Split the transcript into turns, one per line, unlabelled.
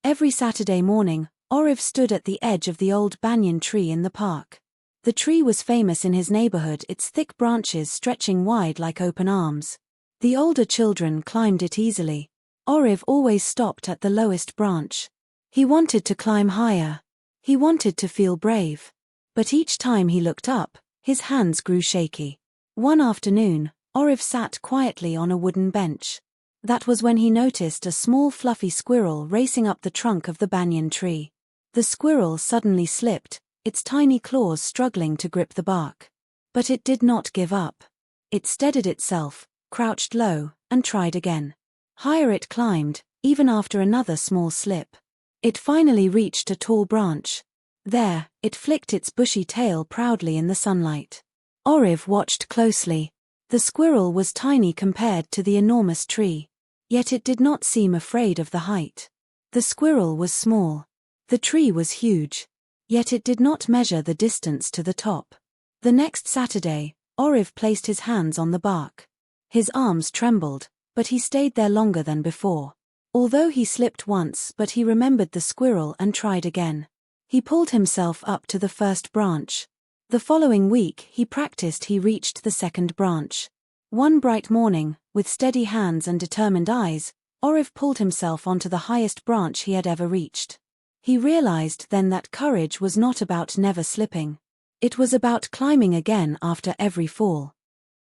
Every Saturday morning, Aarav stood at the edge of the old banyan tree in the park. The tree was famous in his neighborhood, its thick branches stretching wide like open arms. The older children climbed it easily. Aarav always stopped at the lowest branch. He wanted to climb higher. He wanted to feel brave. But each time he looked up, his hands grew shaky. One afternoon, Aarav sat quietly on a wooden bench. That was when he noticed a small fluffy squirrel racing up the trunk of the banyan tree. The squirrel suddenly slipped, its tiny claws struggling to grip the bark. But it did not give up. It steadied itself, crouched low, and tried again. Higher it climbed, even after another small slip. It finally reached a tall branch. There, it flicked its bushy tail proudly in the sunlight. Aarav watched closely. The squirrel was tiny compared to the enormous tree. Yet it did not seem afraid of the height. The squirrel was small. The tree was huge. Yet it did not measure the distance to the top. The next Saturday, Aarav placed his hands on the bark. His arms trembled, but he stayed there longer than before. Although he slipped once, but he remembered the squirrel and tried again. He pulled himself up to the first branch. The following week he practiced. He reached the second branch. One bright morning, with steady hands and determined eyes, Aarav pulled himself onto the highest branch he had ever reached. He realized then that courage was not about never slipping. It was about climbing again after every fall.